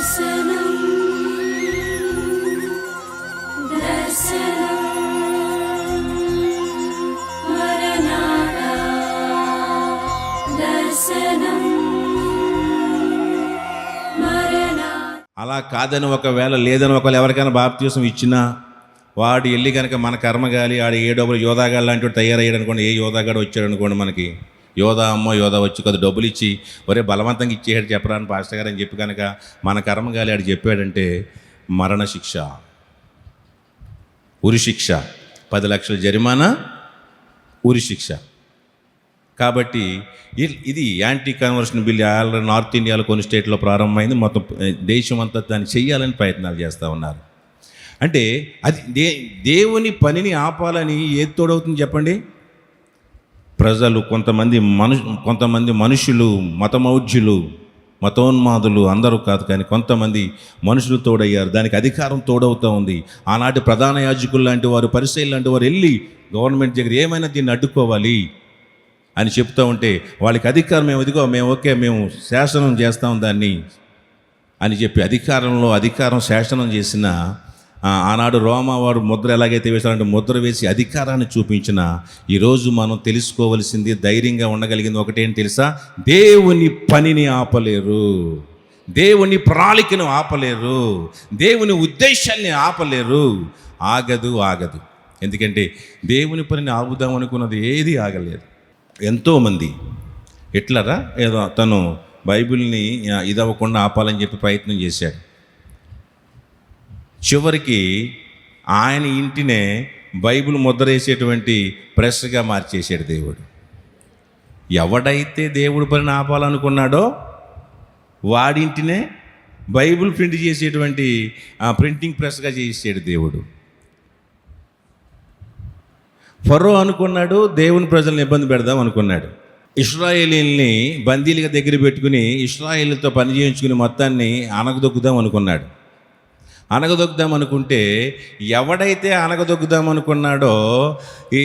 అలా కాదని ఒకవేళ లేదని ఒకవేళ ఎవరికైనా బాప్తీసం ఇచ్చినా వాడు వెళ్ళి కనుక మన కర్మగాలి ఆడు ఏ డబ్బులు యోధాగాడు లాంటి వాడు తయారయ్యాడు అనుకోండి, ఏ యోధాగాడు వచ్చాడు అనుకోండి, మనకి యోధా అమ్మో యోధా వచ్చి కొద్ది డబ్బులు ఇచ్చి ఒరే బలవంతంగా ఇచ్చేయాడు చెప్పరా అని పాస్టర్ గారు అని చెప్పి కనుక మన కర్మగాలి ఆడు చెప్పాడంటే మరణశిక్ష, ఉరిశిక్ష, 10 లక్షల జరిమానా, ఉరిశిక్ష. కాబట్టి ఇది anti conversion bill already north ఇండియాలో కొన్ని స్టేట్లో ప్రారంభమైంది. మొత్తం దేశం అంతా దాన్ని చెయ్యాలని ప్రయత్నాలు చేస్తూ ఉన్నారు. అంటే అది దేవుని పనిని ఆపాలని ఏది తోడవుతుంది చెప్పండి? ప్రజలు, కొంతమంది మనుషులు, మతమౌఢ్యులు, మతోన్మాదులు, అందరూ కాదు కానీ కొంతమంది మనుషులు తోడయ్యారు. దానికి అధికారం తోడవుతూ ఉంది. ఆనాటి ప్రధాన యాజకులు లాంటి వారు, పరిసయ్యులు లాంటి వారు వెళ్ళి గవర్నమెంట్ దగ్గర ఏమైనా దీన్ని అడ్డుకోవాలి అని చెప్తూ ఉంటే వాళ్ళకి అధికారం మేము శాసనం చేస్తాం దాన్ని అని చెప్పి అధికారం శాసనం చేసిన ఆనాడు రోమా వారు ముద్ర ఎలాగైతే వేశారంటే ముద్ర వేసి అధికారాన్ని చూపించిన ఈరోజు మనం తెలుసుకోవలసింది, ధైర్యంగా ఉండగలిగింది ఒకటేంటి తెలుసా? దేవుని పనిని ఆపలేరు, దేవుని ప్రణాళికను ఆపలేరు, దేవుని ఉద్దేశాన్ని ఆపలేరు. ఆగదు. ఎందుకంటే దేవుని పనిని ఆపుదాం అనుకున్నది ఏది ఆగలేదు. ఎంతోమంది ఎట్లరా ఏదో తను బైబిల్ని ఇదవ్వకుండా ఆపాలని చెప్పి ప్రయత్నం చేశాడు. చివరికి ఆయన ఇంటినే బైబిల్ ముద్ర వేసేటువంటి ప్రెస్గా మార్చేసాడు దేవుడు. ఎవడైతే దేవుడి పనిని ఆపాలనుకున్నాడో వాడింటినే బైబిల్ ప్రింట్ చేసేటువంటి ప్రింటింగ్ ప్రెస్గా చేసాడు దేవుడు. ఫరో అనుకున్నాడు దేవుని ప్రజలను ఇబ్బంది పెడదాం అనుకున్నాడు. ఇశ్రాయేలీల్ని బందీలుగా దగ్గర పెట్టుకుని ఇశ్రాయేలీలతో పని చేయించుకుని మొత్తాన్ని అనగదొక్కుదాం అనుకున్నాడు. అనగదొక్కుదాం అనుకుంటే ఎవడైతే అనగదొక్కుదాం అనుకున్నాడో ఈ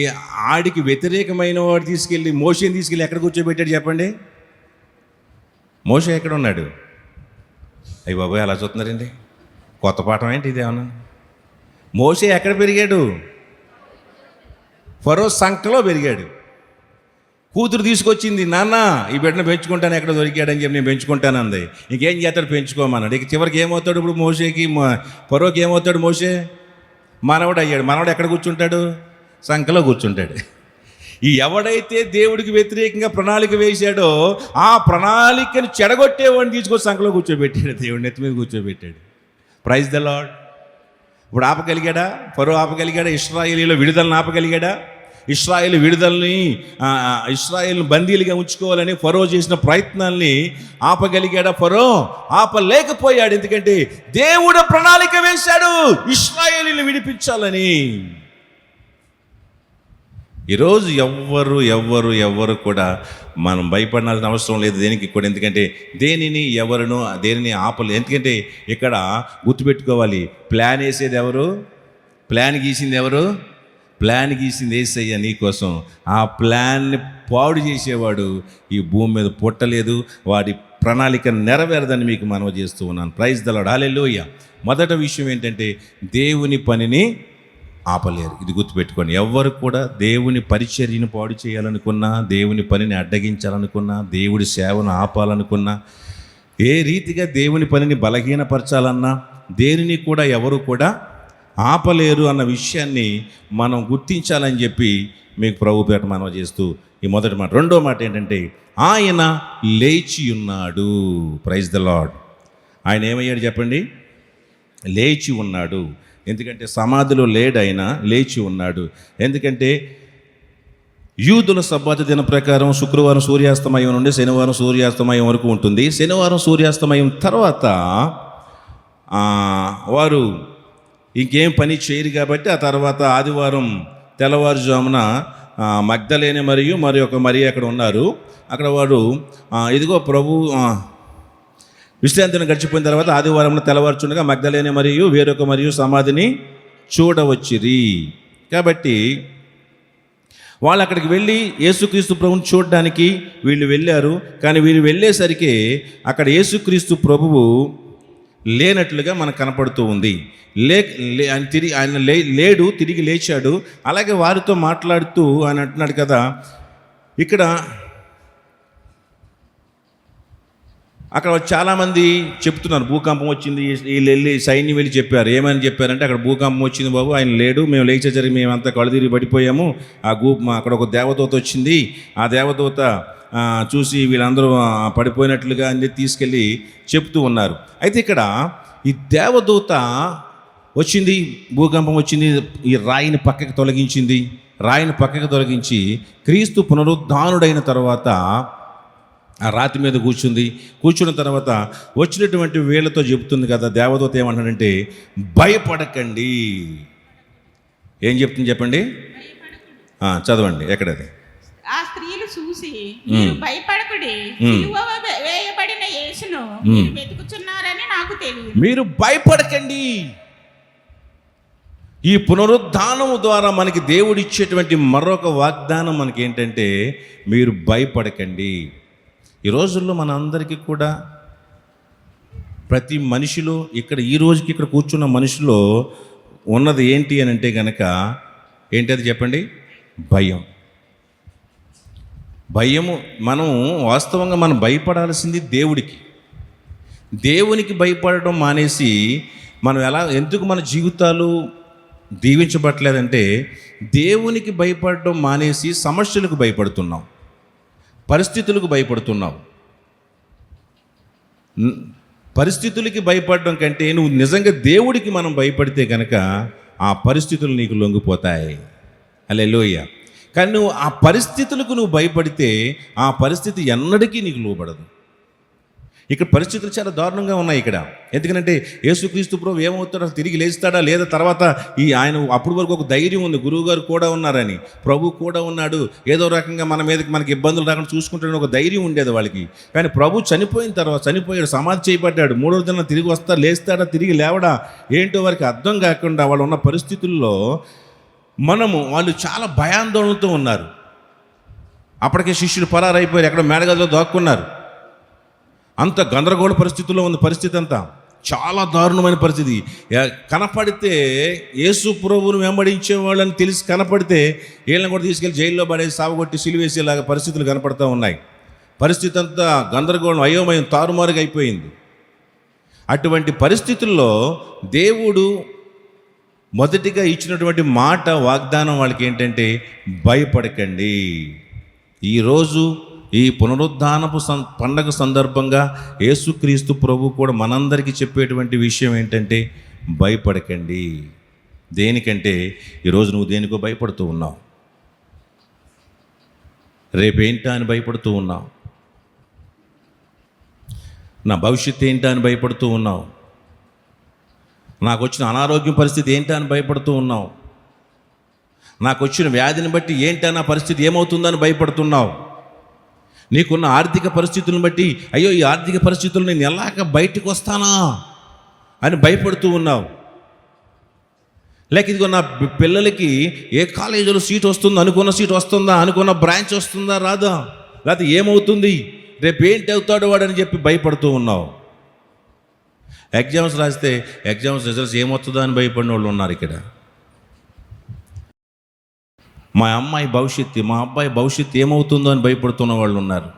ఆడికి వ్యతిరేకమైన వాడు తీసుకెళ్ళి మోషేని తీసుకెళ్ళి ఎక్కడ కూర్చోబెట్టాడు చెప్పండి? మోషే ఎక్కడ ఉన్నాడు? అయ్యి బాబోయ్ అలా చూస్తున్నారండి, కొత్త పాఠం ఏంటి ఇదేమన్నా? మోషే ఎక్కడ పెరిగాడు? ఫరో సంకలో పెరిగాడు. కూతురు తీసుకొచ్చింది, నాన్న ఈ బిడ్డను పెంచుకుంటాను, ఎక్కడ దొరికాడని చెప్పి నేను పెంచుకుంటాను అంది. ఇంకేం చేస్తాడు? పెంచుకోమన్నాడు. ఇక చివరికి ఏమవుతాడు ఇప్పుడు మోషేకి? ఫరోకి ఏమవుతాడు? మోషే మనవడు అయ్యాడు. మనవడు ఎక్కడ కూర్చుంటాడు? సంకలో కూర్చుంటాడు. ఈ ఎవడైతే దేవుడికి వ్యతిరేకంగా ప్రణాళిక వేశాడో ఆ ప్రణాళికను చెడగొట్టేవాడిని తీసుకొచ్చి సంకలో కూర్చోబెట్టాడు. దేవుడి నెత్తి మీద కూర్చోబెట్టాడు. Praise the lord. ఇప్పుడు ఆపగలిగాడా? ఫరో ఆపగలిగాడా? ఇశ్రాయేలీల విడుదలను ఆపగలిగాడా? ఇశ్రాయేలు విడుదలని, ఇశ్రాయేల్ని బందీలుగా ఉంచుకోవాలని ఫరో చేసిన ప్రయత్నాల్ని ఆపగలిగాడా? ఫరో ఆపలేకపోయాడు. ఎందుకంటే దేవుడు ప్రణాళిక వేశాడు ఇశ్రాయేలుని విడిపించాలని. ఈరోజు ఎవ్వరు కూడా మనం భయపడాల్సిన అవసరం లేదు దేనికి కూడా. ఎందుకంటే దేనిని ఆపలేదు. ఎందుకంటే ఇక్కడ గుర్తుపెట్టుకోవాలి, ప్లాన్ వేసేది ఎవరు? ప్లాన్ గీసింది ఎవరు? ప్లాన్ గీసింది యేసయ్య నీకోసం. ఆ ప్లాన్ని పాడు చేసేవాడు ఈ భూమి మీద పుట్టలేదు. వాడి ప్రణాళిక నెరవేరదని మీకు మనవి చేస్తూ ఉన్నాను. Praise the lord. హల్లెలూయా. మొదటి విషయం ఏంటంటే దేవుని పనిని ఆపలేరు. ఇది గుర్తుపెట్టుకోండి. ఎవ్వరు కూడా దేవుని పరిచర్యను పాడు చేయాలనుకున్నా, దేవుని పనిని అడ్డగించాలనుకున్నా, దేవుడి సేవను ఆపాలనుకున్నా, ఏ రీతిగా దేవుని పనిని బలహీనపరచాలన్నా దేనిని కూడా ఎవరు కూడా ఆపలేరు అన్న విషయాన్ని మనం గుర్తించాలని చెప్పి మీకు ప్రభుపేట మనవి చేస్తూ ఈ మొదటి మాట. రెండో మాట ఏంటంటే ఆయన లేచి ఉన్నాడు. Praise the lord. ఆయన ఏమయ్యాడు చెప్పండి? లేచి ఉన్నాడు. ఎందుకంటే సమాధిలో లేడు, ఆయన లేచి ఉన్నాడు. ఎందుకంటే యూదుల సబ్బాతు దిన ప్రకారం శుక్రవారం సూర్యాస్తమయం నుండి శనివారం సూర్యాస్తమయం వరకు ఉంటుంది. శనివారం సూర్యాస్తమయం తర్వాత వారు ఇంకేం పని చేయరు కాబట్టి ఆ తర్వాత ఆదివారం తెల్లవారుజామున మగ్దలేనే మరియు మరి ఒక మరి అక్కడ ఉన్నారు. అక్కడ వారు ఇదిగో ప్రభు విశ్రాంతిని గడిచిపోయిన తర్వాత ఆదివారంలో తెల్లవారుచుండగా మగ్దలేనే మరియు వేరొక మరియు సమాధిని చూడవచ్చిరి. కాబట్టి వాళ్ళు అక్కడికి వెళ్ళి యేసుక్రీస్తు ప్రభువుని చూడడానికి వీళ్ళు వెళ్ళారు. కానీ వీళ్ళు వెళ్ళేసరికి అక్కడ యేసుక్రీస్తు ప్రభువు లేనట్లుగా మనకు కనపడుతూ ఉంది. ఆయన లేడు, తిరిగి లేచాడు. అలాగే వారితో మాట్లాడుతూ ఆయన అంటున్నాడు కదా, ఇక్కడ అక్కడ చాలామంది చెప్తున్నారు భూకంపం వచ్చింది. వీళ్ళు వెళ్ళి సైన్యం వెళ్ళి చెప్పారు. ఏమని చెప్పారంటే, అక్కడ భూకంపం వచ్చింది బాబు, ఆయన లేడు, మేము లేచేసరికి మేమంతా కళ్ళుతిరిగి పడిపోయాము. అక్కడ ఒక దేవదూత వచ్చింది, ఆ దేవదూత చూసి వీళ్ళందరూ పడిపోయినట్లుగా అన్ని తీసుకెళ్ళి చెప్తూ ఉన్నారు. అయితే ఇక్కడ ఈ దేవదూత వచ్చింది, భూకంపం వచ్చింది, ఈ రాయిని పక్కకి తొలగించింది. రాయిని పక్కకి తొలగించి క్రీస్తు పునరుద్ధానుడైన తర్వాత ఆ రాతి మీద కూర్చున్న తర్వాత వచ్చినటువంటి వీళ్ళతో చెబుతుంది కదా, దేవదూత ఏమంటాడంటే, భయపడకండి. ఏం చెప్తుంది చెప్పండి, చదవండి ఎక్కడది. ఆ స్త్రీలు చూసి, మీరు భయపడకుడి, సిలువ వేయబడిన యేసును మీరు వెతుకుచున్నారని నాకు తెలియదు. మీరు భయపడకండి. ఈ పునరుద్ధానము ద్వారా మనకి దేవుడు ఇచ్చేటువంటి మరొక వాగ్దానం మనకి ఏంటంటే, మీరు భయపడకండి. ఈ రోజుల్లో మన అందరికీ కూడా ప్రతి మనిషిలో ఈ రోజుకి ఇక్కడ కూర్చున్న మనిషిలో ఉన్నది ఏంటి అని అంటే కనుక ఏంటది చెప్పండి, భయము. మనం వాస్తవంగా మనం భయపడాల్సింది దేవునికి భయపడడం మానేసి మనం ఎందుకు మన జీవితాలు దీవించబట్టలేదంటే, దేవునికి భయపడడం మానేసి సమస్యలకు భయపడుతున్నాం, పరిస్థితులకు భయపడుతున్నాం. పరిస్థితులకి భయపడడం కంటే నువ్వు నిజంగా దేవుడికి మనం భయపడితే కనుక ఆ పరిస్థితులు నీకు లొంగిపోతాయి. హల్లెలూయా. కానీ నువ్వు ఆ పరిస్థితులకు నువ్వు భయపడితే ఆ పరిస్థితి ఎన్నటికీ నీకు లోబడదు. ఇక్కడ పరిస్థితులు చాలా దారుణంగా ఉన్నాయి ఇక్కడ. ఎందుకంటే యేసుక్రీస్తు ప్రభు ఏమవుతాడో, తిరిగి లేస్తాడా లేదా, తర్వాత ఆయన అప్పటి వరకు ఒక ధైర్యం ఉంది, గురువుగారు కూడా ఉన్నారని, ప్రభు కూడా ఉన్నాడు, ఏదో రకంగా మనకి ఇబ్బందులు రాకుండా చూసుకుంటాడని ఒక ధైర్యం ఉండేది వాళ్ళకి. కానీ ప్రభు చనిపోయాడు, సమాధి చేయబడ్డాడు, 3వ దినం తిరిగి లేస్తాడా, తిరిగి లేవడా ఏంటో వారికి అర్థం కాకుండా వాళ్ళు ఉన్న పరిస్థితుల్లో వాళ్ళు చాలా భయాందోళనతో ఉన్నారు. అప్పటికే శిష్యులు పరారైపోయారు, ఎక్కడ మేడగదిలో దాక్కున్నారు. అంత గందరగోళ పరిస్థితుల్లో ఉంది పరిస్థితి అంతా, చాలా దారుణమైన పరిస్థితి. కనపడితే యేసు ప్రభువును వెంబడించే వాళ్ళని తెలిసి కనపడితే వీళ్ళని కూడా తీసుకెళ్ళి జైల్లో పడేసి సావగొట్టి సిలువేసేలాగా పరిస్థితులు కనపడుతూ ఉన్నాయి. పరిస్థితి అంతా గందరగోళం, అయోమయం, తారుమారుగా అయిపోయింది. అటువంటి పరిస్థితుల్లో దేవుడు మొదటిగా ఇచ్చినటువంటి వాగ్దానం వాళ్ళకి ఏంటంటే, భయపడకండి. ఈరోజు ఈ పునరుద్ధానపు పండగ సందర్భంగా యేసుక్రీస్తు ప్రభు కూడా మనందరికీ చెప్పేటువంటి విషయం ఏంటంటే, భయపడకండి. దేనికంటే ఈరోజు నువ్వు దేనికో భయపడుతూ ఉన్నావు, రేపేంటా అని భయపడుతూ ఉన్నావు, నా భవిష్యత్తు ఏంటా అని భయపడుతూ ఉన్నావు, నాకు వచ్చిన అనారోగ్యం పరిస్థితి ఏంటా అని భయపడుతూ ఉన్నావు, నాకు వచ్చిన వ్యాధిని బట్టి ఏంటా నా పరిస్థితి ఏమవుతుందని భయపడుతున్నావు, నీకున్న ఆర్థిక పరిస్థితులను బట్టి అయ్యో ఈ ఆర్థిక పరిస్థితులు నేను ఎలాగ బయటకు వస్తానా అని భయపడుతూ ఉన్నావు. లేక ఇదిగో నా పిల్లలకి ఏ కాలేజీలో సీట్ వస్తుందో, అనుకున్న సీట్ వస్తుందా, అనుకున్న బ్రాంచ్ వస్తుందా రాదా, లేకపోతే ఏమవుతుంది, రేపు ఏంటి అవుతాడు వాడని చెప్పి భయపడుతూ ఉన్నావు. ఎగ్జామ్స్ రాస్తే ఎగ్జామ్స్ రిజల్ట్స్ ఏమవుతుందో అని భయపడిన వాళ్ళు ఉన్నారు ఇక్కడ. మా అమ్మాయి భవిష్యత్తు, మా అబ్బాయి భవిష్యత్తు ఏమవుతుందో అని భయపడుతున్న వాళ్ళు ఉన్నారు.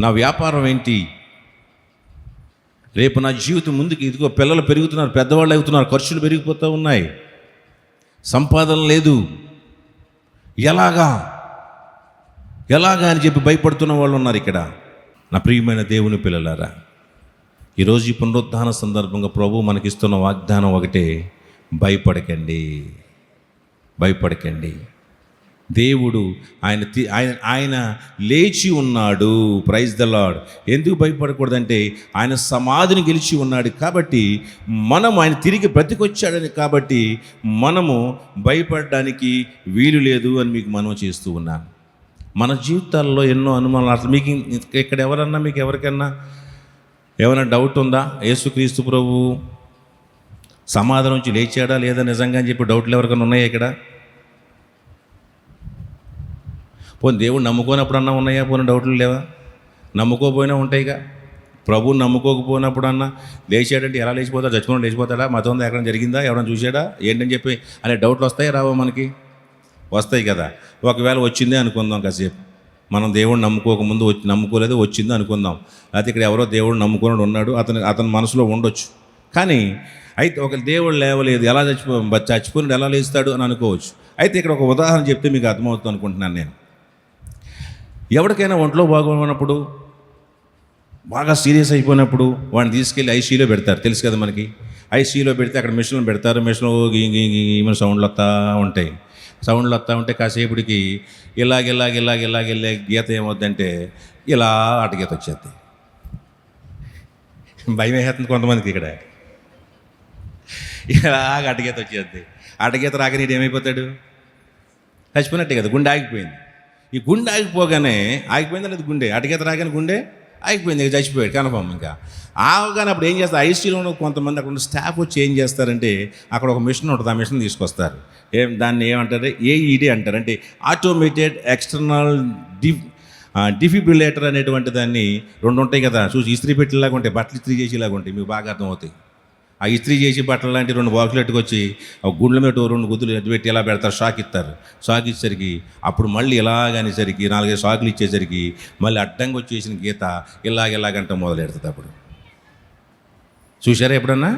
నా వ్యాపారం ఏంటి, రేపు నా జీవితం ముందుకు, ఇదిగో పిల్లలు పెరుగుతున్నారు, పెద్దవాళ్ళు అవుతున్నారు, ఖర్చులు పెరిగిపోతూ ఉన్నాయి, సంపాదన లేదు, ఎలాగా అని చెప్పి భయపడుతున్న వాళ్ళు ఉన్నారు ఇక్కడ. నా ప్రియమైన దేవుని పిల్లలారా, ఈరోజు ఈ పునరుద్ధాన సందర్భంగా ప్రభు మనకిస్తున్న వాగ్దానం ఒకటే, భయపడకండి. దేవుడు ఆయన లేచి ఉన్నాడు. Praise the lord. ఎందుకు భయపడకూడదంటే ఆయన సమాధిని గెలిచి ఉన్నాడు కాబట్టి, ఆయన తిరిగి బ్రతికొచ్చాడని కాబట్టి మనము భయపడడానికి వీలు లేదు అని మీకు మనం చేస్తూ ఉన్నాను. మన జీవితాల్లో ఎన్నో అనుమానాలు. అసలు మీకు ఇక్కడ ఎవరికన్నా ఏమైనా డౌట్ ఉందా, యేసుక్రీస్తు ప్రభు సమాధి నుంచి లేచాడా లేదా నిజంగా అని చెప్పి డౌట్లు ఎవరికైనా ఉన్నాయా ఇక్కడ? పోనీ దేవుడు నమ్ముకోనప్పుడన్నా ఉన్నాయా? పోనీ డౌట్లు లేవా? నమ్ముకోపోయినా ఉంటాయిగా. ప్రభువుని నమ్ముకోకపోయినప్పుడు అన్న లేచాడంటే ఎలా లేచిపోతాడు, చచ్చిపోవడం లేచిపోతాడా, మతం ఎక్కడ జరిగిందా, ఎవరైనా చూశాడా ఏంటని చెప్పి అనే డౌట్లు వస్తాయి రావో మనకి? వస్తాయి కదా. ఒకవేళ వచ్చిందే అనుకుందాం, కాసేపు మనం దేవుడిని నమ్ముకోకముందు నమ్ముకోలేదు, వచ్చింది అనుకుందాం. అయితే ఇక్కడ ఎవరో దేవుడు నమ్ముకున్నాడు ఉన్నాడు, అతని మనసులో ఉండొచ్చు. కానీ అయితే ఒక దేవుడు లేవలేదు, ఎలా చచ్చిపోయినాడు ఎలా లేస్తాడు అని అనుకోవచ్చు. అయితే ఇక్కడ ఒక ఉదాహరణ చెప్తే మీకు అర్థమవుతుంది అనుకుంటున్నాను నేను. ఎవరికైనా ఒంట్లో బాగోనప్పుడు, బాగా సీరియస్ అయిపోయినప్పుడు వాడిని తీసుకెళ్ళి ఐసీయూలో పెడతారు, తెలుసు కదా మనకి. ఐసీయూలో పెడితే అక్కడ మిషన్లు పెడతారు, మిషన్లు ఈమెను సౌండ్లు వస్తూ ఉంటాయి. సౌండ్లు వస్తూ ఉంటే కాసేపటికి ఇలాగెళ్ళే గీత ఏమవుద్దంటే ఇలా అటగీత వచ్చేది. భయం వేస్తుంది కొంతమందికి. ఇక్కడ ఇలాగ అటగీత వచ్చేది. అటగీత రాక నీడు ఏమైపోతాడు? చచ్చిపోయినట్టే కదా, గుండె ఆగిపోయింది. ఈ గుండె ఆగిపోగానే ఆగిపోయిందా లేదు, గుండె అటగీత రాగానే గుండె ఆగిపోయింది, ఇక చచ్చిపోయాడు కన్ఫర్మ్. ఇంకా ఆగగానే అప్పుడు ఏం చేస్తారు, ఐసీయూలో కొంతమంది అక్కడ స్టాఫ్ వచ్చి ఏం చేస్తారంటే అక్కడ ఒక మిషన్ ఉంటుంది, ఆ మిషన్ తీసుకొస్తారు. దాన్ని ఏమంటారు, ఏఈడి అంటారు. అంటే ఆటోమేటెడ్ ఎక్స్టర్నల్ డిఫిబ్రిలేటర్ అనేటువంటి దాన్ని 2 ఉంటాయి కదా, చూసి ఇస్త్రీ పెట్టేలాగా ఉంటాయి, బట్టలు ఇస్త్రీ చేసేలాగా ఉంటాయి, మీకు బాగా అర్థమవుతాయి. ఆ ఇస్త్రీ చేసి బట్టలు లాంటి 2 బాక్సులు ఎట్టుకొచ్చి ఆ గుండెల మీద 2 గుద్దులు పెట్టి ఇలా పెడతారు, షాక్ ఇస్తారు. షాక్ ఇచ్చేసరికి అప్పుడు మళ్ళీ ఇలాగనేసరికి 4-5 షాకులు ఇచ్చేసరికి మళ్ళీ అడ్డంగా వచ్చేసిన గీత ఇలాగంట మొదలెడుతుంది. అప్పుడు చూశారా ఎప్పుడన్నా?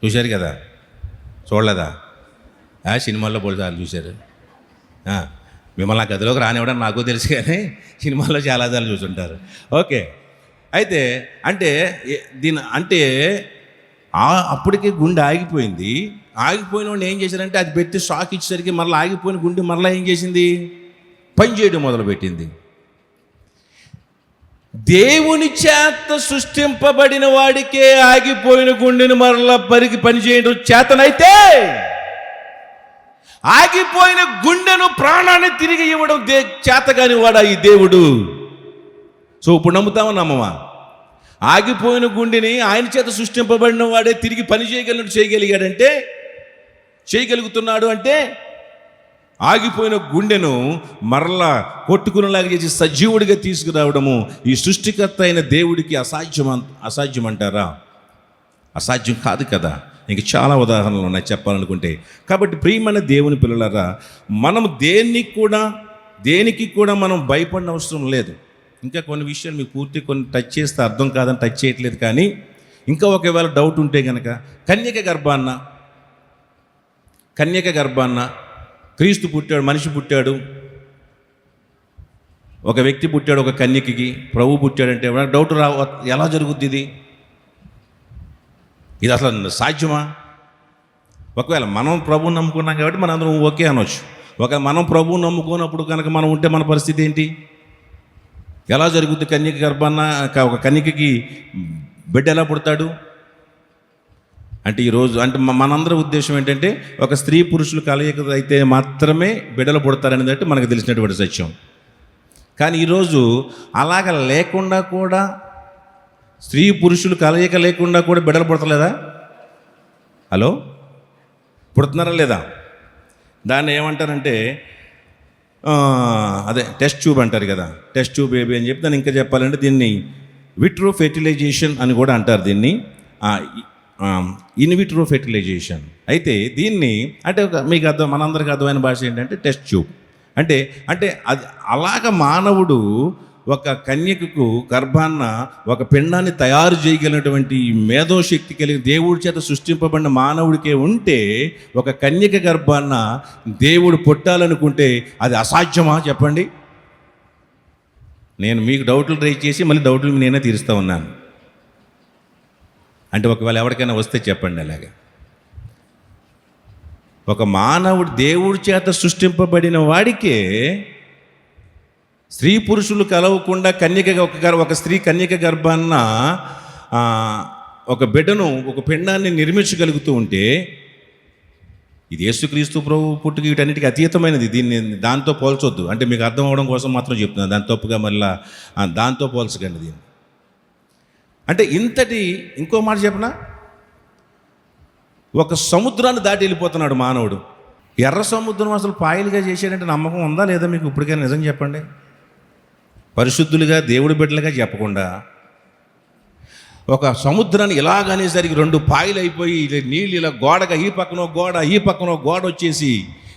చూశారు కదా, చూడలేదా? సినిమాల్లో పోలీసార్లు చూశారు. మిమ్మల్ని ఆ గదిలోకి రానివ్వడం నాకు తెలుసు, కానీ సినిమాల్లో చాలాసార్లు చూసుంటారు. ఓకే. అయితే అంటే అప్పటికే గుండె ఆగిపోయింది. ఆగిపోయిన వాడిని ఏం చేశారంటే అది పెట్టి షాక్ ఇచ్చేసరికి మరలా ఆగిపోయిన గుండె మరలా ఏం చేసింది, పని చేయడం మొదలుపెట్టింది. దేవుని చేత సృష్టింపబడిన వాడికే ఆగిపోయిన గుండెను మరలా పని చేయడం చేతనైతే ఆగిపోయిన గుండెను ప్రాణాన్ని తిరిగి ఇవ్వడం చేతగాని వాడా ఈ దేవుడు. సో ఇప్పుడు నమ్ముతామా నమ్మమా? ఆగిపోయిన గుండెని ఆయన చేత సృష్టింపబడిన వాడే తిరిగి పని చేయగలుగుతున్నాడు అంటే ఆగిపోయిన గుండెను మరలా కొట్టుకునేలాగా చేసి సజీవుడిగా తీసుకురావడము ఈ సృష్టికర్త అయిన దేవుడికి అసాధ్యం అంటారా? అసాధ్యం కాదు కదా. ఇంక చాలా ఉదాహరణలు ఉన్నాయి చెప్పాలనుకుంటే. కాబట్టి ప్రియమైన దేవుని పిల్లలారా, మనం దేనికి కూడా మనం భయపడిన అవసరం లేదు. ఇంకా కొన్ని విషయాలు మీకు కొన్ని టచ్ చేస్తే అర్థం కాదని టచ్ చేయట్లేదు. కానీ ఇంకా ఒకవేళ డౌట్ ఉంటే కనుక కన్యక గర్భాన్న క్రీస్తు పుట్టాడు, మనిషి పుట్టాడు, ఒక వ్యక్తి పుట్టాడు, ఒక కన్యకకి ప్రభు పుట్టాడంటే డౌట్ ఎలా జరుగుద్ది ఇది అసలు సాధ్యమా? ఒకవేళ మనం ప్రభువుని నమ్ముకున్నాం కాబట్టి మనం అందరం ఓకే అనొచ్చు. ఒకవేళ మనం ప్రభువుని నమ్ముకున్నప్పుడు కనుక మనం ఉంటే మన పరిస్థితి ఏంటి? ఎలా జరుగుద్ది? కన్యక గర్భాన్న ఒక కన్యకకి బిడ్డ ఎలా పుడతాడు అంటే ఈరోజు మనందరి ఉద్దేశం ఏంటంటే ఒక స్త్రీ పురుషులు కలయిక అయితే మాత్రమే బిడ్డలు పుడతారనేది అంటే మనకు తెలిసినటువంటి సత్యం. కానీ ఈరోజు అలాగ లేకుండా కూడా, స్త్రీ పురుషులు కలయిక లేకుండా కూడా బిడ్డలు పుడతలేదా? హలో, పుడుతున్నారా లేదా? దాన్ని ఏమంటారంటే అదే టెస్ట్ ట్యూబ్ అంటారు కదా, టెస్ట్ ట్యూబ్ బేబీ అని చెప్పి. దాన్ని ఇంకా చెప్పాలంటే దీన్ని విట్రో ఫెర్టిలైజేషన్ అని కూడా అంటారు. దీన్ని ఇన్విట్రో ఫెర్టిలైజేషన్. అయితే దీన్ని అంటే మీకు మనందరికి అర్థమైన భాష ఏంటంటే టెస్ట్ ట్యూబ్ అంటే అది అలాగ మానవుడు ఒక కన్యకకు గర్భాన్న ఒక పిండాన్ని తయారు చేయగలిగినటువంటి మేధోశక్తి కలిగి దేవుడి చేత సృష్టింపబడిన మానవుడికే ఉంటే ఒక కన్యక గర్భాన్న దేవుడు పుట్టాలనుకుంటే అది అసాధ్యమా చెప్పండి? నేను మీకు డౌట్లు రైజ్ చేసి మళ్ళీ డౌట్లు నేనే తీరుస్తూ ఉన్నాను. అంటే ఒకవేళ ఎవరికైనా వస్తే చెప్పండి. అలాగే ఒక మానవుడు దేవుడి చేత సృష్టింపబడిన వాడికే స్త్రీ పురుషులు కలవకుండా ఒక స్త్రీ కన్యక గర్భాన్న ఒక బిడ్డను, ఒక పిండాన్ని నిర్మించగలుగుతూ ఉంటే ఇది యేసుక్రీస్తు ప్రభు పుట్టుక వీటన్నిటికీ అతీతమైనది. దీన్ని దాంతో పోల్చొద్దు. అంటే మీకు అర్థం అవడం కోసం మాత్రం చెప్తున్నాను, దాని తప్పుగా మళ్ళీ దాంతో పోల్చకండి దీన్ని. అంటే ఇంకో మాట చెప్పనా, ఒక సముద్రాన్ని దాటి వెళ్ళిపోతున్నాడు మానవుడు. ఎర్ర సముద్రం అసలు పాయలుగా చేశాడంటే నమ్మకం ఉందా లేదా మీకు? ఇప్పటికైనా నిజం చెప్పండి. పరిశుద్ధులుగా దేవుడి బిడ్డలుగా చెప్పకుండా ఒక సముద్రాన్ని ఇలాగనేసరికి 2 పాయలు అయిపోయి నీళ్ళు ఇలా గోడగా ఈ పక్కన గోడ వచ్చేసి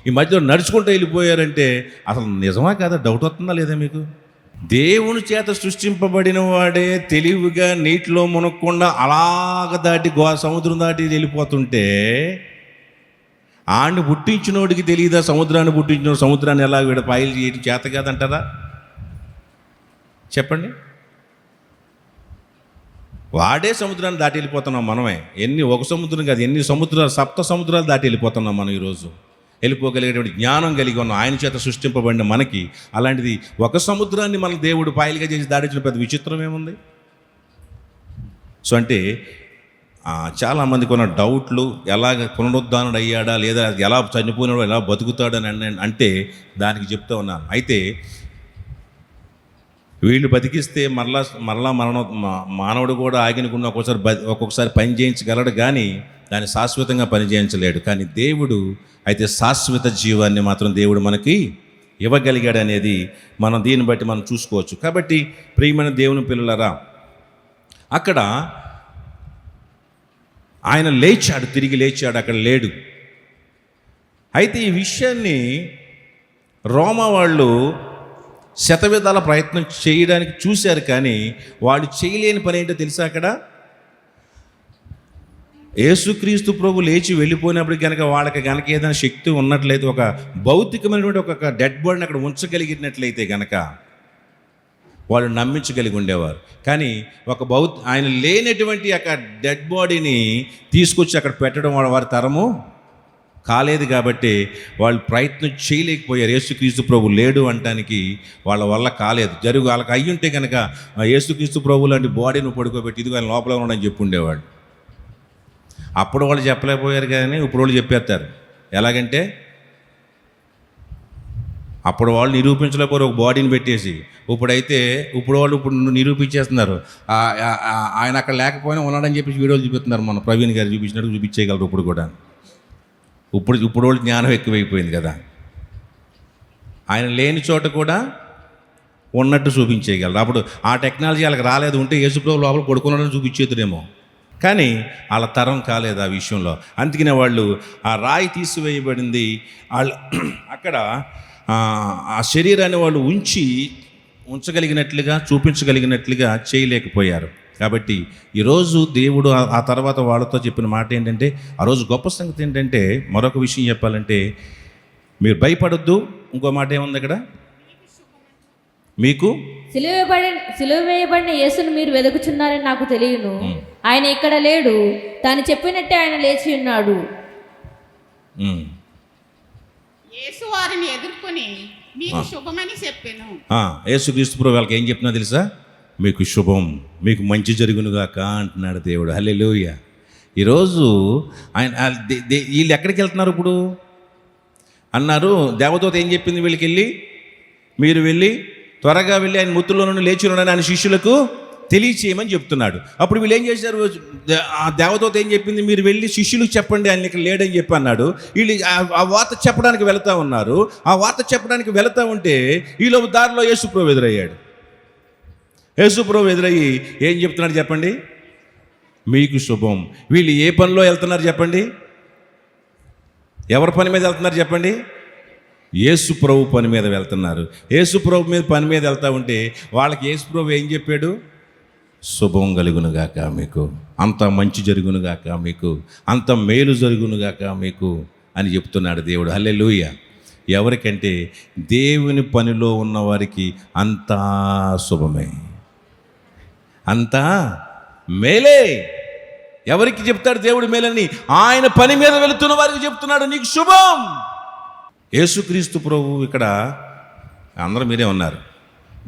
ఈ మధ్యలో నడుచుకుంటూ వెళ్ళిపోయారంటే అసలు నిజమా కాదా డౌట్ వస్తుందా లేదా మీకు? దేవుని చేత సృష్టింపబడిన వాడే తెలివిగా నీటిలో మునక్కుండా అలాగ దాటి సముద్రం దాటి వెళ్ళిపోతుంటే ఆడిని పుట్టించినోడికి తెలియదా సముద్రాన్ని పుట్టించిన సముద్రాన్ని ఎలా వీడ పాయలు చేయడం చేత కాదంటారా? చెప్పండి. వాడే సముద్రాన్ని దాటి వెళ్ళిపోతున్నాం మనమే. ఒక సముద్రం కాదు, ఎన్ని సముద్రాలు, 7 సముద్రాలు దాటి వెళ్ళిపోతున్నాం మనం ఈరోజు. వెళ్ళిపోగలిగేటువంటి జ్ఞానం కలిగి ఉన్నాం ఆయన చేత సృష్టింపబడిన మనకి. అలాంటిది ఒక సముద్రాన్ని మన దేవుడు పాయలుగా చేసి దాడించిన పెద్ద విచిత్రం ఏముంది? సో అంటే చాలామందికి ఉన్న డౌట్లు, ఎలాగ పునరుద్ధానుడు అయ్యాడా లేదా ఎలా చనిపోయినాడో ఎలా బతుకుతాడని అంటే దానికి చెప్తూ ఉన్నాను. అయితే వీళ్ళు బతికిస్తే మరలా మానవుడు కూడా ఆగినకుండా ఒక్కొక్కసారి పని చేయించగలడు, కానీ దాన్ని శాశ్వతంగా పని చేయించలేడు. కానీ దేవుడు అయితే శాశ్వత జీవాన్ని మాత్రం దేవుడు మనకి ఇవ్వగలిగాడు అనేది మనం దీన్ని బట్టి మనం చూసుకోవచ్చు. కాబట్టి ప్రియమైన దేవుని పిల్లలారా, అక్కడ ఆయన లేచాడు, తిరిగి లేచాడు, అక్కడ లేడు. అయితే ఈ విషయాన్ని రోమా వాళ్ళు శతవిధాల ప్రయత్నం చేయడానికి చూశారు, కానీ వాళ్ళు చేయలేని పని ఏంటో తెలుసా? అక్కడ యేసుక్రీస్తు ప్రభు లేచి వెళ్ళిపోయినప్పుడు కనుక వాళ్ళకి కనుక ఏదైనా శక్తి ఉన్నట్లయితే, ఒక భౌతికమైనటువంటి ఒక డెడ్ బాడీని అక్కడ ఉంచగలిగినట్లయితే కనుక వాళ్ళు నమ్మించగలిగి ఉండేవారు. కానీ ఆయన లేనటువంటి ఒక డెడ్ బాడీని తీసుకొచ్చి అక్కడ పెట్టడం వారి తరము కాలేదు. కాబట్టి వాళ్ళు ప్రయత్నం చేయలేకపోయారు. యేసుక్రీస్తు ప్రభు లేడు అనటానికి వాళ్ళ వల్ల కాలేదు. వాళ్ళకి అయ్యుంటే కనుక యేసుక్రీస్తు ప్రభు లాంటి బాడీని పడుకోబెట్టి ఇదిగో ఆయన లోపల ఉండని చెప్పి ఉండేవాడు. అప్పుడు వాళ్ళు చెప్పలేకపోయారు, కానీ ఇప్పుడు వాళ్ళు చెప్పేస్తారు. ఎలాగంటే అప్పుడు వాళ్ళు నిరూపించలేకపోయారు ఒక బాడీని పెట్టేసి. ఇప్పుడు వాళ్ళు నిరూపించేస్తున్నారు. ఆయన అక్కడ లేకపోయినా ఉన్నాడని చెప్పేసి వీడియోలు చూపిస్తున్నారు. మన ప్రవీణ్ గారు చూపించినట్టు చూపించేయగలరు ఇప్పుడు కూడా. ఇప్పుడు వాళ్ళు జ్ఞానం ఎక్కువైపోయింది కదా. ఆయన లేని చోట కూడా ఉన్నట్టు చూపించేయగలరు. అప్పుడు ఆ టెక్నాలజీ వాళ్ళకి రాలేదు. ఉంటే యేసుప్రభు లోపల పడుకున్నాడని చూపించేద్దురేమో, కానీ వాళ్ళ తరం కాలేదు ఆ విషయంలో. అందుకనే వాళ్ళు ఆ రాయి తీసివేయబడింది, వాళ్ళు అక్కడ ఆ శరీరాన్ని వాళ్ళు ఉంచగలిగినట్లుగా చూపించగలిగినట్లుగా చేయలేకపోయారు. కాబట్టి ఈరోజు దేవుడు ఆ తర్వాత వాళ్ళతో చెప్పిన మాట ఏంటంటే, ఆ రోజు గొప్ప సంగతి ఏంటంటే, మరొక విషయం చెప్పాలంటే, మీరు భయపడొద్దు. ఇంకో మాట ఏముంది అక్కడ? మీకు సిలువ వేయబడిన యేసును మీరు వెదుకుచున్నారని నాకు తెలియను. ఆయన ఇక్కడ లేడు, తాను చెప్పినట్టే ఆయన లేచి ఉన్నాడు. యేసు వారిని ఎదుర్కొని మీకు శుభమని చెప్పాను. యేసుక్రీస్తు ప్రభు వాళ్ళకి ఏం చెప్తున్నా తెలుసా? మీకు శుభం, మీకు మంచి జరుగునుగాక అంటున్నాడు దేవుడు. హల్లెలూయా. ఈరోజు ఆయన వీళ్ళు ఎక్కడికి వెళ్తున్నారు ఇప్పుడు అన్నారు. దేవదూత ఏం చెప్పింది వీళ్ళకి? మీరు వెళ్ళి త్వరగా వెళ్ళి ఆయన ముత్తులో నుండి లేచి ఉన్నాడని ఆయన శిష్యులకు తెలియచేయమని చెప్తున్నాడు. అప్పుడు వీళ్ళు ఏం చేశారు? ఆ దేవదూత ఏం చెప్పింది? మీరు వెళ్ళి శిష్యులకు చెప్పండి ఆయన ఇక్కడ లేడని చెప్పి అన్నాడు. వీళ్ళు ఆ వార్త చెప్పడానికి వెళుతూ ఉన్నారు. ఆ వార్త చెప్పడానికి వెళుతూ ఉంటే ఈలోపు దారిలో యేసుప్రభు ఎదురయ్యాడు. యేసుప్రభు ఎదురయ్యి ఏం చెప్తున్నాడు చెప్పండి? మీకు శుభం. వీళ్ళు ఏ పనిలో వెళ్తున్నారు చెప్పండి? ఎవరి పని మీద వెళ్తున్నారు చెప్పండి? యేసుప్రభు పని మీద వెళ్తున్నారు. యేసుప్రభు మీద పని మీద వెళ్తూ ఉంటే వాళ్ళకి యేసుప్రభు ఏం చెప్పాడు? శుభం కలుగునుగాక మీకు, అంత మంచి జరుగునుగాక మీకు, అంత మేలు జరుగునుగాక మీకు అని చెప్తున్నాడు దేవుడు. హల్లెలూయా. ఎవరికంటే దేవుని పనిలో ఉన్న వారికి అంతా శుభమే, అంతా మేలే. ఎవరికి చెప్తాడు దేవుడు మేలని? ఆయన పని మీద వెళుతున్న వారికి చెప్తున్నాడు, నీకు శుభం. యేసుక్రీస్తు ప్రభు ఇక్కడ అందరూ మీరే ఉన్నారు.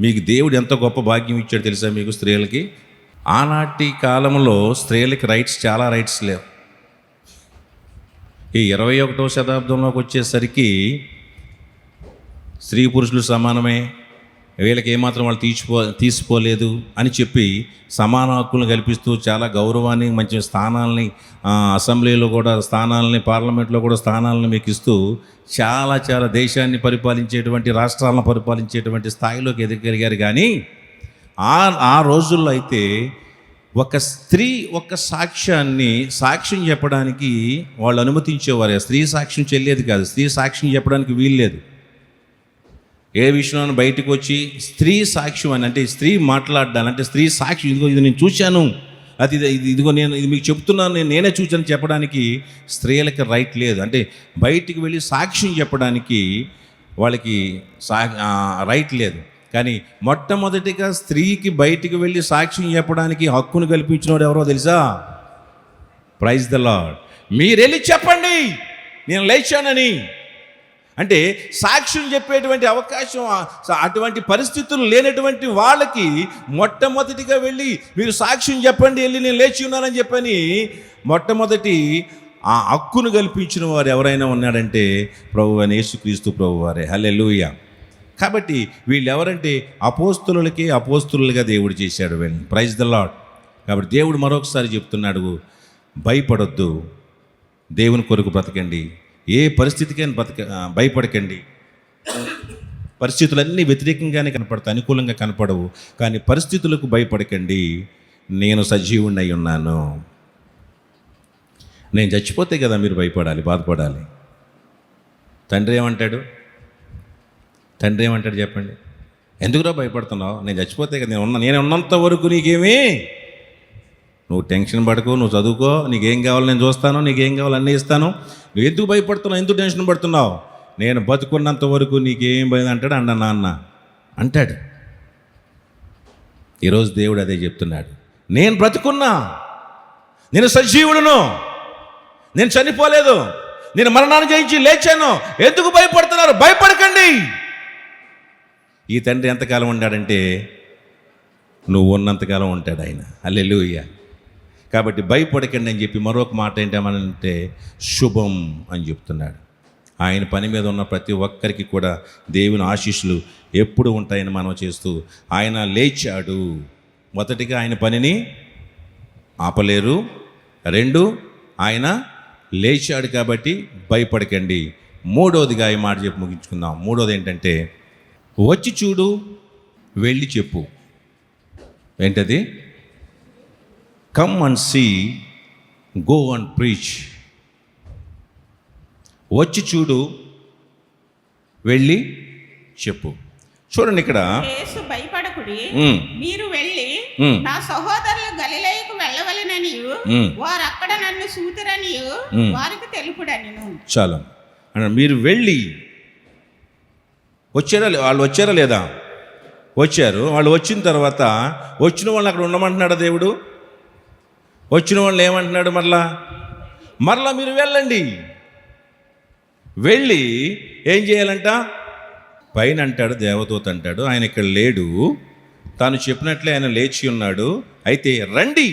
మీకు దేవుడు ఎంత గొప్ప భాగ్యం ఇచ్చాడు తెలుసా మీకు? స్త్రీలకి ఆనాటి కాలంలో స్త్రీలకి చాలా రైట్స్ లేవు. ఈ 21వ శతాబ్దంలోకి వచ్చేసరికి స్త్రీ పురుషులు సమానమే, వీళ్ళకి ఏమాత్రం వాళ్ళు తీసిపోలేదు అని చెప్పి సమాన హక్కులను కల్పిస్తూ చాలా గౌరవాన్ని, మంచి స్థానాలని, అసెంబ్లీలో కూడా స్థానాలని, పార్లమెంట్లో కూడా స్థానాలను మీకు ఇస్తూ చాలా దేశాన్ని పరిపాలించేటువంటి, రాష్ట్రాలను పరిపాలించేటువంటి స్థాయిలోకి ఎదగలిగారు. కానీ ఆ రోజుల్లో అయితే ఒక స్త్రీ ఒక సాక్ష్యం చెప్పడానికి వాళ్ళు అనుమతించేవారు. స్త్రీ సాక్ష్యం చెల్లేది కాదు, స్త్రీ సాక్ష్యం చెప్పడానికి వీల్లేదు. ఏ విషయంలో బయటకు వచ్చి స్త్రీ సాక్ష్యం అని అంటే స్త్రీ మాట్లాడాలి అంటే స్త్రీ సాక్ష్యం, ఇదిగో ఇది నేను చూశాను, అది ఇదిగో నేను ఇది మీకు చెప్తున్నాను, నేనే చూశాను చెప్పడానికి స్త్రీలకి రైట్ లేదు. అంటే బయటికి వెళ్ళి సాక్ష్యం చెప్పడానికి వాళ్ళకి రైట్ లేదు. కానీ మొట్టమొదటిగా స్త్రీకి బయటికి వెళ్ళి సాక్ష్యం చెప్పడానికి హక్కును కల్పించినవాడు ఎవరో తెలుసా? Praise the lord. మీరెళ్ళి చెప్పండి నేను లేచానని. అంటే సాక్ష్యం చెప్పేటువంటి అవకాశం, అటువంటి పరిస్థితులు లేనటువంటి వాళ్ళకి మొట్టమొదటిగా వెళ్ళి మీరు సాక్ష్యం చెప్పండి, వెళ్ళి నేను లేచి ఉన్నానని చెప్పని మొట్టమొదటి ఆ హక్కును కల్పించిన వారు ఎవరైనా ఉన్నాడంటే ప్రభువైన యేసుక్రీస్తు ప్రభువారే. హల్లెలూయా. కాబట్టి వీళ్ళు ఎవరంటే అపోస్తులుగా దేవుడు చేశాడు వీళ్ళని. Praise the lord. కాబట్టి దేవుడు మరొకసారి చెప్తున్నాడు, భయపడొద్దు, దేవుని కొరకు బ్రతకండి, ఏ పరిస్థితికైనా భయపడకండి. పరిస్థితులన్నీ వ్యతిరేకంగానే కనపడతాయి, అనుకూలంగా కనపడవు. కానీ పరిస్థితులకు భయపడకండి, నేను సజీవుణ్ణి అయి ఉన్నాను. నేను చచ్చిపోతే కదా మీరు భయపడాలి, బాధపడాలి. తండ్రి ఏమంటాడు చెప్పండి? ఎందుకురా భయపడుతున్నావు? నేను చచ్చిపోతే కదా నేను ఉన్నంత వరకు నీకేమీ, నువ్వు టెన్షన్ పడకు, నువ్వు చదువుకో, నీకేం కావాలో నేను చూస్తాను, నీకేం కావాలో అన్నీ ఇస్తాను. నువ్వు ఎందుకు భయపడుతున్నావు, ఎందుకు టెన్షన్ పడుతున్నావు? నేను బతుకున్నంత వరకు నీకేం భయం అంటాడు నాన్న అంటాడు. ఈరోజు దేవుడు అదే చెప్తున్నాడు, నేను బ్రతుకున్నా, నేను సజీవుడును, నేను చనిపోలేదు, నేను మరణాన్ని జయించి లేచాను, ఎందుకు భయపడుతున్నారు? భయపడకండి. ఈ తండ్రి ఎంతకాలం ఉన్నాడంటే నువ్వు ఉన్నంతకాలం ఉంటాడు ఆయన. హల్లెలూయా. కాబట్టి భయపడకండి అని చెప్పి మరొక మాట ఏంటంటే శుభం అని చెప్తున్నాడు. ఆయన పని మీద ఉన్న ప్రతి ఒక్కరికి కూడా దేవుని ఆశీస్సులు ఎప్పుడు ఉంటాయని మనం చేస్తూ, ఆయన లేచాడు. మొదటిగా ఆయన పనిని ఆపలేరు, 2 ఆయన లేచాడు కాబట్టి భయపడకండి. మూడోదిగా ఈ మాట చెప్పి ముగించుకుందాం. మూడోది ఏంటంటే వచ్చి చూడు, వెళ్ళి చెప్పు. ఏంటది? Come and see, go and preach. వచ్చి చూడు, వెళ్ళి చెప్పు. చూడండి ఇక్కడ యేసు భయపడకుడి, మీరు వెళ్ళి నా సహోదరులు గలిలయకు వెళ్ళవలెననియు వారు అక్కడ నన్ను చూతురనియు వారికి తెలుపుడనిను. చాలా అన్నాడు. మీరు వెళ్ళి వాళ్ళు వచ్చారా లేదా? వచ్చారు. వాళ్ళు వచ్చిన తర్వాత వచ్చిన వాళ్ళని అక్కడ ఉండమంటున్నాడా దేవుడు? వచ్చిన వాళ్ళని ఏమంటున్నాడు? మరలా మీరు వెళ్ళండి. వెళ్ళి ఏం చేయాలంట? పైన అంటాడు, దేవదూత అంటాడు, ఆయన ఇక్కడ లేడు, తాను చెప్పినట్లే ఆయన లేచి ఉన్నాడు. అయితే రండి,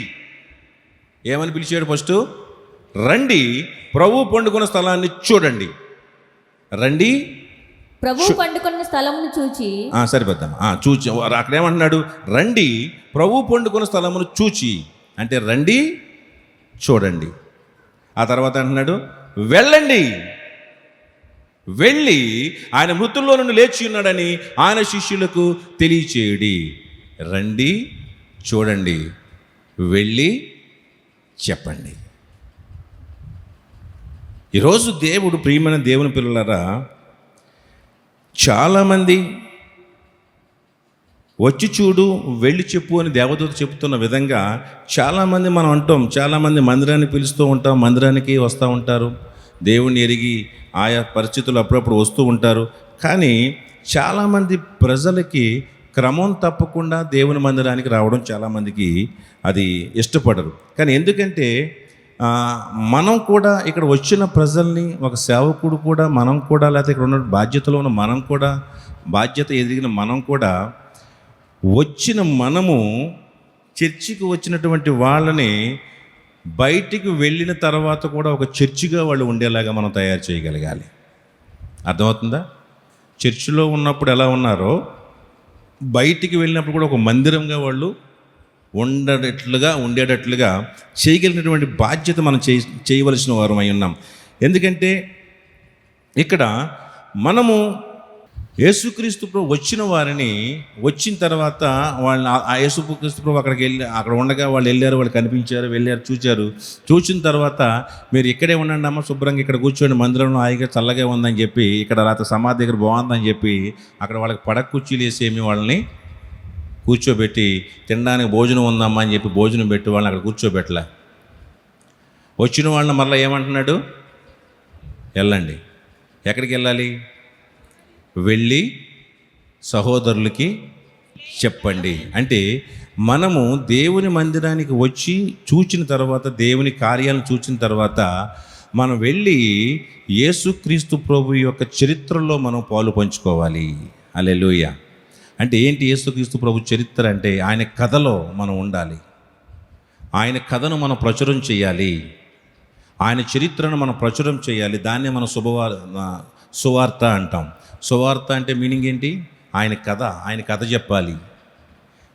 ఏమని పిలిచాడు? ఫస్ట్ రండి, ప్రభువు పండుకున్న స్థలాన్ని చూడండి. రండి, ప్రభువు పండుకున్న స్థలమును చూచి. సరిపోద్దాం. చూచి అక్కడ ఏమంటున్నాడు? రండి, ప్రభువు పండుకున్న స్థలమును చూచి. అంటే రండి, చూడండి. ఆ తర్వాత అంటున్నాడు వెళ్ళండి, వెళ్ళి ఆయన మృతుల్లో నుండి లేచి ఉన్నాడని ఆయన శిష్యులకు తెలియచేయుడి. రండి, చూడండి, వెళ్ళి చెప్పండి. ఈరోజు దేవుడు, ప్రియమైన దేవుని పిల్లలారా, చాలామంది వచ్చి చూడు, వెళ్ళి చెప్పు అని దేవదూత చెప్తున్న విధంగా చాలామంది మనం అంటాం. చాలామంది మందిరాన్ని పిలుస్తూ ఉంటాం, మందిరానికి వస్తూ ఉంటారు, దేవుణ్ణి ఎరిగి ఆయా పరిస్థితులు అప్పుడప్పుడు వస్తూ ఉంటారు. కానీ చాలామంది ప్రజలకి క్రమం తప్పకుండా దేవుని మందిరానికి రావడం చాలామందికి అది ఇష్టపడరు. కానీ ఎందుకంటే మనం కూడా ఇక్కడ వచ్చిన ప్రజల్ని, ఒక సేవకుడు కూడా, మనం కూడా, లేకపోతే ఇక్కడ ఉన్న బాధ్యతలో ఉన్న మనం కూడా, బాధ్యత ఎదిగిన మనం కూడా, మనము చర్చికి వచ్చినటువంటి వాళ్ళని బయటికి వెళ్ళిన తర్వాత కూడా ఒక చర్చిగా వాళ్ళు ఉండేలాగా మనం తయారు చేయగలగాలి. అర్థమవుతుందా? చర్చిలో ఉన్నప్పుడు ఎలా ఉన్నారో బయటికి వెళ్ళినప్పుడు కూడా ఒక మందిరంగా వాళ్ళు ఉండేటట్లుగా చేయగలిగినటువంటి బాధ్యత మనం చేయవలసిన వారం అయి ఉన్నాం. ఎందుకంటే ఇక్కడ మనము యేసుక్రీస్తు ప్రభు వచ్చిన వారిని వచ్చిన తర్వాత వాళ్ళని ఆ యేసుక్రీస్తు ప్రభు అక్కడికి వెళ్ళి అక్కడ ఉండగా వాళ్ళు వెళ్ళారు, వాళ్ళు కనిపించారు, వెళ్ళారు, చూసిన తర్వాత మీరు ఇక్కడే ఉండండి అమ్మ, శుభ్రంగా ఇక్కడ కూర్చోండి, మందిరంలో హాయిగా చల్లగా ఉందని చెప్పి, ఇక్కడ రాత్రి సమాధి దగ్గర బాగుందని చెప్పి అక్కడ వాళ్ళకి పడక కుర్చీలు వేసేమి వాళ్ళని కూర్చోబెట్టి తినడానికి భోజనం ఉందమ్మా అని చెప్పి భోజనం పెట్టి వాళ్ళని అక్కడ కూర్చోబెట్టలే. వచ్చిన వాళ్ళని మరలా ఏమంటున్నాడు? వెళ్ళండి. ఎక్కడికి వెళ్ళాలి? వెళ్ళి సహోదరులకి చెప్పండి. అంటే మనము దేవుని మందిరానికి వచ్చి చూచిన తర్వాత, దేవుని కార్యాలను చూసిన తర్వాత మనం వెళ్ళి యేసుక్రీస్తు ప్రభు యొక్క చరిత్రలో మనం పాలు పంచుకోవాలి. హల్లెలూయా. అంటే ఏంటి యేసుక్రీస్తు ప్రభు చరిత్ర అంటే? ఆయన కథలో మనం ఉండాలి, ఆయన కథను మనం ప్రచురం చేయాలి, ఆయన చరిత్రను మనం ప్రచురం చేయాలి. దాన్నే మనం సువార్త అంటాం. సువార్త అంటే మీనింగ్ ఏంటి? ఆయన కథ చెప్పాలి,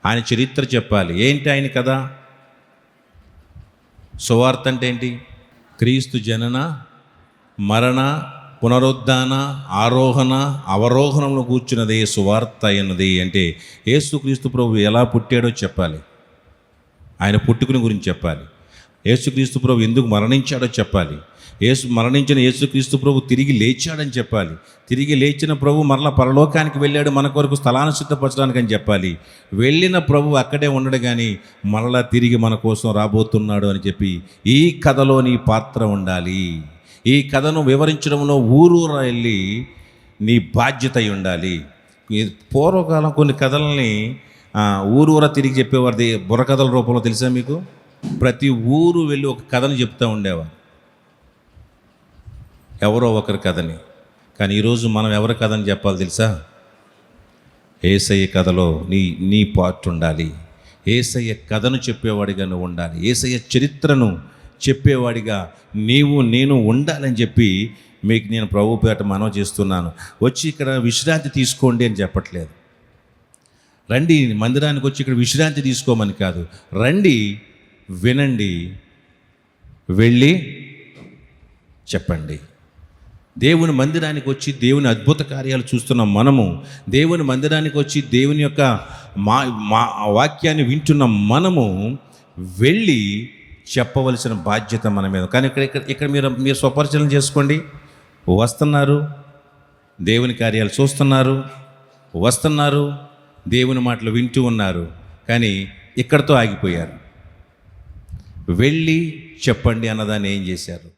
ఆయన చరిత్ర చెప్పాలి. ఏంటి ఆయన కథ? సువార్త అంటే ఏంటి? క్రీస్తు జనన, మరణ, పునరుద్ధాన, ఆరోహణ, అవరోహణంలో కూర్చున్నదే సువార్త అన్నది. అంటే యేసుక్రీస్తు ప్రభు ఎలా పుట్టాడో చెప్పాలి, ఆయన పుట్టుకుని గురించి చెప్పాలి, యేసుక్రీస్తు ప్రభు ఎందుకు మరణించాడో చెప్పాలి, మరణించిన యేసుక్రీస్తు ప్రభు తిరిగి లేచాడని చెప్పాలి, తిరిగి లేచిన ప్రభు మరలా పరలోకానికి వెళ్ళాడు మన కొరకు స్థలాన్ని సిద్ధపరచడానికి అని చెప్పాలి, వెళ్ళిన ప్రభు అక్కడే ఉండడు కానీ మరలా తిరిగి మన కోసం రాబోతున్నాడు అని చెప్పి ఈ కథలో నీ పాత్ర ఉండాలి. ఈ కథను వివరించడంలో ఊరూరా వెళ్ళి నీ బాధ్యత అయి ఉండాలి. పూర్వకాలం కొన్ని కథలని ఊరూరా తిరిగి చెప్పేవారిది బుర్రకథల రూపంలో తెలుసా మీకు? ప్రతి ఊరు వెళ్ళి ఒక కథను చెప్తూ ఉండేవారు, ఎవరో ఒకరి కథని. కానీ ఈరోజు మనం ఎవరి కథని చెప్పాలి తెలుసా? యేసయ్య కథలో నీ పార్ట్ ఉండాలి. యేసయ్య కథను చెప్పేవాడిగా నువ్వు ఉండాలి, యేసయ్య చరిత్రను చెప్పేవాడిగా నేను ఉండాలని చెప్పి మీకు నేను ప్రభు పేట మనవి చేస్తున్నాను. వచ్చి ఇక్కడ విశ్రాంతి తీసుకోండి అని చెప్పట్లేదు. రండి మందిరానికి వచ్చి ఇక్కడ విశ్రాంతి తీసుకోమని కాదు, రండి, వినండి, వెళ్ళి చెప్పండి. దేవుని మందిరానికి వచ్చి దేవుని అద్భుత కార్యాలు చూస్తున్న మనము, దేవుని మందిరానికి వచ్చి దేవుని యొక్క వాక్యాన్ని వింటున్న మనము వెళ్ళి చెప్పవలసిన బాధ్యత మన మీద. కానీ ఇక్కడ మీరు స్వపరిచయం చేసుకోండి. వస్తున్నారు, దేవుని కార్యాలు చూస్తున్నారు, వస్తున్నారు, దేవుని మాటలు వింటూ ఉన్నారు, కానీ ఇక్కడితో ఆగిపోయారు. వెళ్ళి చెప్పండి అన్నదాన్ని ఏం చేశారు?